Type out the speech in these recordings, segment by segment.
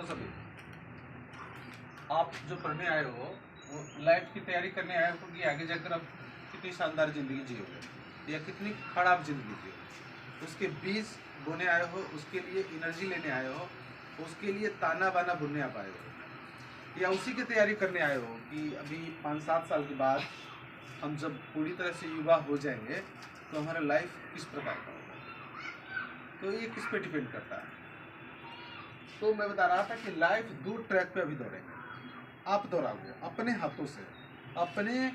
सभी, आप जो पढ़ने आए हो वो लाइफ की तैयारी करने आए हो कि आगे जाकर आप कितनी शानदार ज़िंदगी जियोगे या कितनी खराब ज़िंदगी जियोगे। उसके बीज बोने आए हो, उसके लिए एनर्जी लेने आए हो, उसके लिए ताना बाना बुनने आप आए हो, या उसी की तैयारी करने आए हो कि अभी 5-7 साल के बाद हम जब पूरी तरह से युवा हो जाएंगे तो हमारा लाइफ किस प्रकार का होगा। तो ये किस पे डिपेंड करता है। तो मैं बता रहा था कि लाइफ 2 ट्रैक पे अभी दौड़ेंगे। आप दौड़ाओगे अपने हाथों से, अपने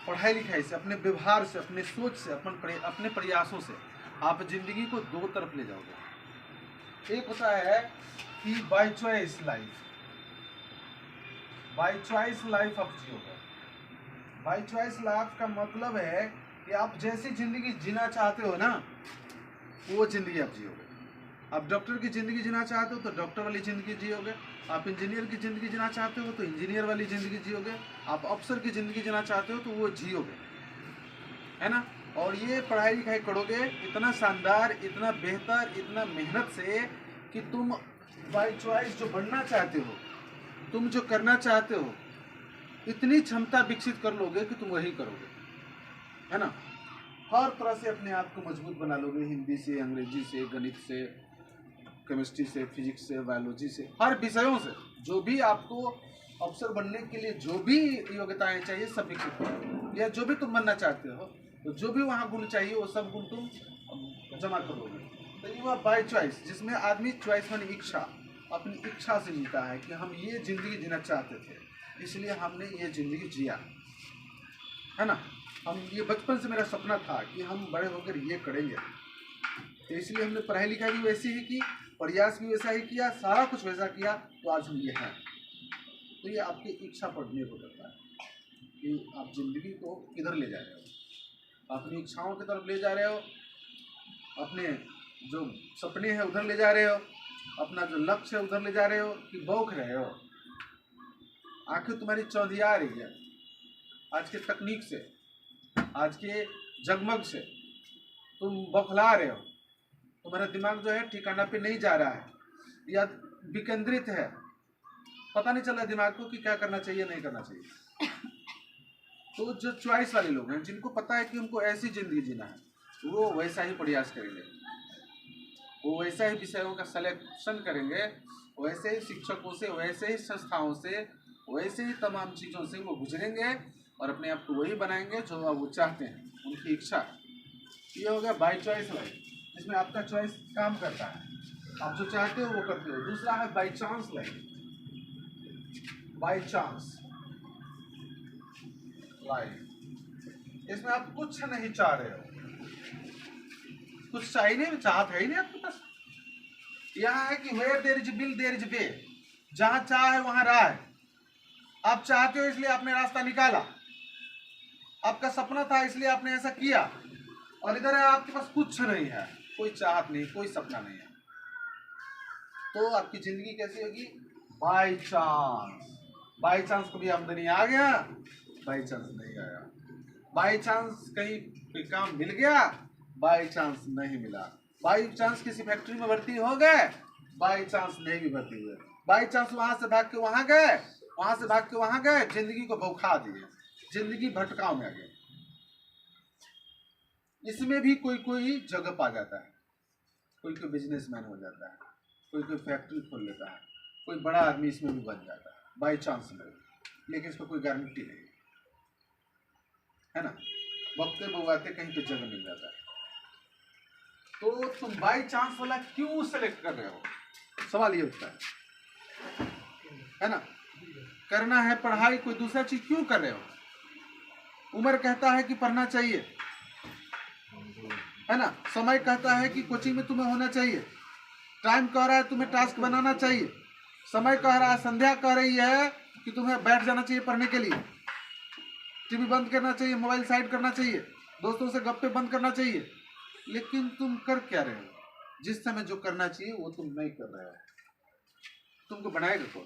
पढ़ाई लिखाई से, अपने व्यवहार से, अपने सोच से, अपने प्रयासों से आप जिंदगी को 2 तरफ ले जाओगे। एक होता है कि by choice life, by choice life आप जियोगे। बाय चॉइस लाइफ का मतलब है कि आप जैसी जिंदगी जीना चाहते हो ना, वो जिंदगी आप जियोगे। आप डॉक्टर की ज़िंदगी जीना चाहते हो तो डॉक्टर वाली ज़िंदगी जियोगे। आप इंजीनियर की ज़िंदगी जीना चाहते हो तो इंजीनियर वाली ज़िंदगी जियोगे। आप अफसर की ज़िंदगी जीना चाहते हो तो वो जियोगे, है ना। और ये पढ़ाई लिखाई करोगे इतना शानदार, इतना बेहतर, इतना मेहनत से कि तुम बाय चॉइस जो बनना चाहते हो, तुम जो करना चाहते हो, इतनी क्षमता विकसित कर लोगे कि तुम वही करोगे, है ना। हर तरह से अपने आप को मजबूत बना लोगे, हिंदी से, अंग्रेजी से, गणित से, केमिस्ट्री से, फिजिक्स से, बायोलॉजी से, हर विषयों से जो भी आपको अफसर बनने के लिए जो भी योग्यताएं चाहिए सब विकसित करो, या जो भी तुम बनना चाहते हो तो जो भी वहाँ गुण चाहिए वो सब गुण तुम जमा करोगे। तो ये हुआ बाय चॉइस, जिसमें आदमी चॉइस मानी इच्छा, अपनी इच्छा से जीता है कि हम ये जिंदगी जीना चाहते थे इसलिए हमने ये जिंदगी जिया, है ना। हम ये बचपन से मेरा सपना था कि हम बड़े होकर ये करेंगे, तो इसलिए हमने पढ़ाई लिखाई भी वैसी ही की, प्रयास भी वैसा ही किया, सारा कुछ वैसा किया, तो आज हम ये हैं। तो ये आपकी इच्छा पर निर्भर करता है कि आप जिंदगी को किधर ले जा रहे हो। अपनी इच्छाओं की तरफ ले जा रहे हो, अपने जो सपने हैं उधर ले जा रहे हो, अपना जो लक्ष्य है उधर ले जा रहे हो, कि बौख रहे हो। आंखें तुम्हारी चौंधिया रही है आज के तकनीक से, आज के जगमग से, तुम बौखला रहे हो। तुम्हारा दिमाग जो है ठिकाना पे नहीं जा रहा है या विकेंद्रित है, पता नहीं चल रहा दिमाग को कि क्या करना चाहिए नहीं करना चाहिए। तो जो चॉइस वाले लोग हैं, जिनको पता है कि उनको ऐसी जिंदगी जीना है, वो वैसा ही प्रयास करेंगे, वो वैसा ही विषयों का सिलेक्शन करेंगे, वैसे ही शिक्षकों से, वैसे ही संस्थाओं से, वैसे ही तमाम चीज़ों से वो गुजरेंगे और अपने आप को वही बनाएंगे जो वो चाहते हैं, उनकी इच्छा है। ये हो गया बाय चॉइस लाइफ, जिसमें आपका चॉइस काम करता है, आप जो चाहते हो वो करते हो। दूसरा है by chance life. By chance life, इसमें आप कुछ नहीं चाह रहे हो, कुछ चाहिए नहीं, चाहत है ही नहीं आपके पास। यहाँ है कि where there is will there is way, जहां चाह है वहां राह है। आप चाहते हो इसलिए आपने रास्ता निकाला, आपका सपना था इसलिए आपने ऐसा किया, और इधर है आपके पास कुछ नहीं है, कोई चाहत नहीं, कोई सपना नहीं है। तो आपकी जिंदगी कैसी होगी? By chance. बाय चांस कभी आमदनी आ गया, बाय चांस नहीं आया, बाय चांस कहीं कोई काम मिल गया, बाय चांस नहीं मिला, बाय चांस किसी फैक्ट्री में भर्ती हो गए, बाय चांस नहीं भी भर्ती हुए, बाय चांस वहां से भाग के वहां गए, वहां से भाग के वहां गए, जिंदगी को बौखा दिए, जिंदगी भटकाव में आ गई। इसमें भी कोई कोई जगह पा जाता है, कोई कोई बिजनेसमैन हो जाता है, कोई कोई फैक्ट्री खोल लेता है, कोई बड़ा आदमी इसमें भी बन जाता है बाय चांस में, लेकिन इसको कोई गारंटी नहीं है ना। वक्ते बवाते कहीं पे जगह मिल जाता है। तो तुम बाय चांस वाला क्यों सेलेक्ट कर रहे हो, सवाल ये उठता है ना। करना है पढ़ाई, कोई दूसरा चीज क्यों कर रहे हो। उम्र कहता है कि पढ़ना चाहिए, है ना। समय कहता है कि कोचिंग में तुम्हें होना चाहिए, टाइम कह रहा है तुम्हें टास्क बनाना चाहिए, समय कह रहा है, संध्या कह रही है कि तुम्हें बैठ जाना चाहिए पढ़ने के लिए, टीवी बंद करना चाहिए, मोबाइल साइड करना चाहिए, दोस्तों से गप्पे बंद करना चाहिए, लेकिन तुम कर क्या रहे हो? जिस समय जो करना चाहिए वो तुम नहीं कर रहे हो। तुमको बनाएगा कौन?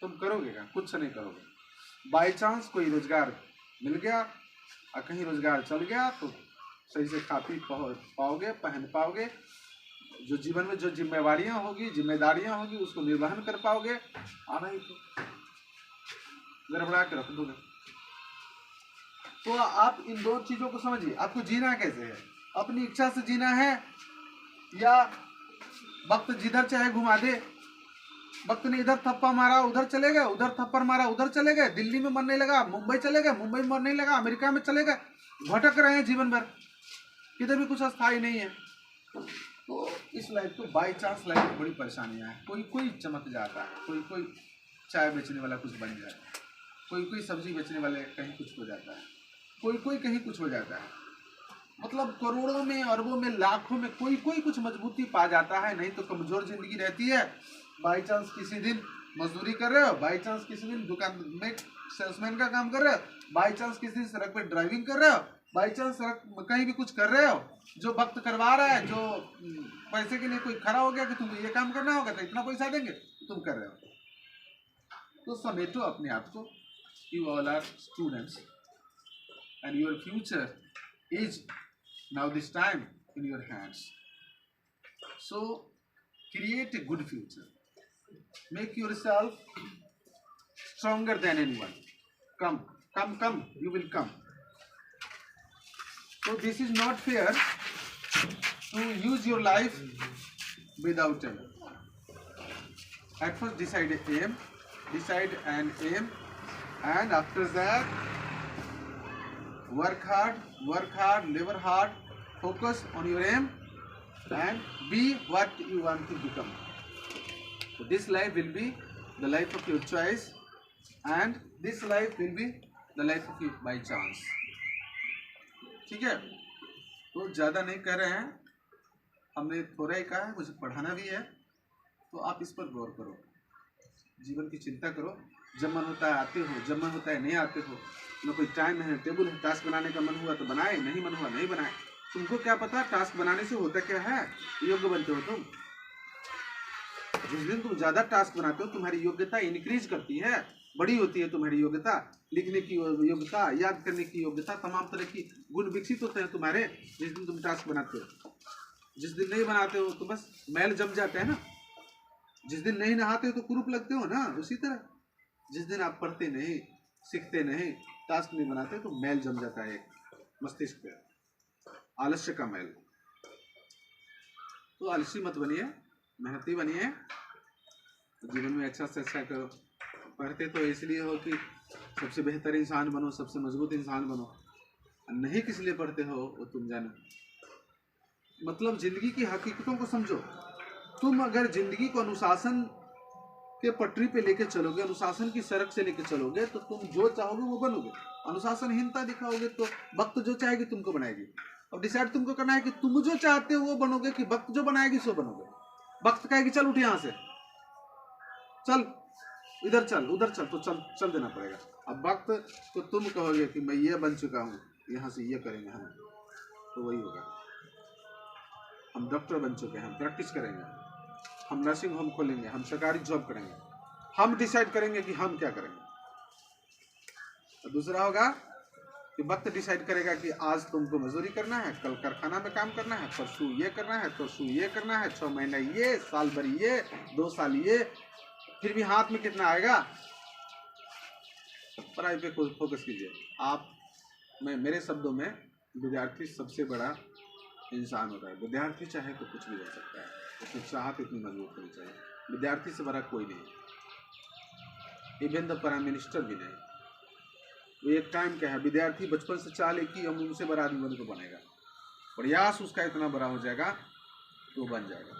तुम करोगे क्या? कुछ नहीं करोगे। बाई चांस कोई रोजगार मिल गया और कहीं रोजगार चल गया तो सही से खा पी पाओगे, पहन पाओगे, जो जीवन में जो जिम्मेवारियां होगी, जिम्मेदारियां होगी, उसको निर्वहन कर पाओगे, नहीं तो गड़बड़ा के रख दोगे। तो आप इन दो चीजों को समझिए, आपको जीना कैसे है, अपनी इच्छा से जीना है या वक्त जिधर चाहे घुमा दे। वक्त ने इधर थप्पा मारा उधर चले गए, उधर थप्पड़ मारा उधर चले गए, दिल्ली में मन नहीं लगा मुंबई चले गए, मुंबई में मन नहीं लगा अमेरिका में चले गए, भटक रहे हैं जीवन भर, किधर भी कुछ अस्थायी नहीं है। तो इस लाइफ को बाई चांस लाइफ में बड़ी परेशानियां हैं। कोई कोई चमक जाता है, कोई कोई चाय बेचने वाला कुछ बन जाता है, कोई कोई सब्जी बेचने वाले कहीं कुछ हो जाता है, कोई कोई कहीं कुछ हो जाता है। मतलब करोड़ों में, अरबों में, लाखों में कोई कोई कुछ मजबूती पा जाता है, नहीं तो कमजोर जिंदगी रहती है। बाई चांस किसी दिन मजदूरी कर रहे हो, बाई चांस किसी दिन दुकान में सेल्समैन का काम कर रहे हो, बाई चांस किसी दिन सड़क पे ड्राइविंग कर रहे हो, बाई चांस सड़क कहीं भी कुछ कर रहे हो, जो वक्त करवा रहा है, जो पैसे के लिए कोई खड़ा हो गया कि तुमको ये काम करना होगा तो इतना पैसा देंगे, तुम कर रहे हो। तो समेटो अपने आप को, you all are students and your future is now this time in your hands, so create a good future, make yourself stronger than anyone. Come, you will come. So this is not fair to use your life without aim. At first decide an aim, and after that work hard, labor hard, focus on your aim and be what you want to become. So this life will be the life of your choice and this life will be the life of you by chance. ठीक है, तो ज़्यादा नहीं कह रहे हैं, हमने थोड़ा ही कहा है, मुझे पढ़ाना भी है, तो आप इस पर गौर करो, जीवन की चिंता करो। जब मन होता है आते हो, जब मन होता है नहीं आते हो, न कोई टाइम है, टेबल है, टास्क बनाने का मन हुआ तो बनाए, नहीं मन हुआ नहीं बनाए। तुमको क्या पता टास्क बनाने से होता क्या है, योग्य बनते हो तुम। जिस दिन तुम ज्यादा टास्क बनाते हो तुम्हारी योग्यता इंक्रीज करती है, बड़ी होती है तुम्हारी योग्यता, लिखने की योग्यता, याद करने की योग्यता, तमाम तरह की गुण विकसित होते हैं तुम्हारे जिस दिन तुम टास्क बनाते हो। जिस दिन नहीं बनाते हो तो बस मैल जम जाते हैं ना, जिस दिन नहीं नहाते हो तो कुरूप लगते हो ना, उसी तरह जिस दिन आप पढ़ते नहीं, सीखते नहीं, टास्क नहीं बनाते तो मैल जम जाता है मस्तिष्क पे, आलस्य का मैल। तो आलसी मत बनिए, मेहनती बनिए, जीवन में अच्छा से अच्छा करो। पढ़ते तो इसलिए हो कि सबसे बेहतर इंसान बनो, सबसे मजबूत इंसान बनो, नहीं किस लिए पढ़ते हो वो तुम जानो। मतलब जिंदगी की हकीकतों को समझो। तुम अगर जिंदगी को अनुशासन के पटरी पे लेके चलोगे, अनुशासन की सड़क से लेके चलोगे, तो तुम जो चाहोगे वो बनोगे। अनुशासनहीनता दिखाओगे तो वक्त जो चाहेगी तुमको बनाएगी। अब डिसाइड तुमको करना है कि तुम जो चाहते हो वो बनोगे कि वक्त जो बनाएगी सो बनोगे। वक्त कहेगी चल उठ यहाँ से, चल इधर चल, उधर चल, तो चल देना पड़ेगा। अब वक्त तो तुम कहोगे कि मैं ये बन चुका हूँ, यहाँ से ये करेंगे हम, तो वही होगा। हम डॉक्टर बन चुके हैं, हम प्रैक्टिस करेंगे, हम नर्सिंग होम खोलेंगे, हम सरकारी जॉब करेंगे, हम डिसाइड करेंगे कि हम क्या करेंगे। तो दूसरा होगा कि वक्त डिसाइड करेगा कि आज तुमको मजदूरी करना है, कल कारखाना में काम करना है, परसों ये करना है, परसों ये करना है, 6 महीना ये, साल भर ये, 2 साल ये, फिर भी हाथ में कितना आएगा। पढ़ाई पे फोकस कीजिए। आप, मैं मेरे शब्दों में, विद्यार्थी सबसे बड़ा इंसान होता है। विद्यार्थी चाहे तो कुछ भी हो सकता है, उसकी चाहत इतनी मजबूत होनी चाहिए। विद्यार्थी से बड़ा कोई नहीं, इवन द प्राइम मिनिस्टर भी नहीं। वो एक टाइम क्या है, विद्यार्थी बचपन से चाह ले कि हम उनसे बड़ा आदमी बनने को बनेगा, प्रयास उसका इतना बड़ा हो जाएगा तो बन जाएगा।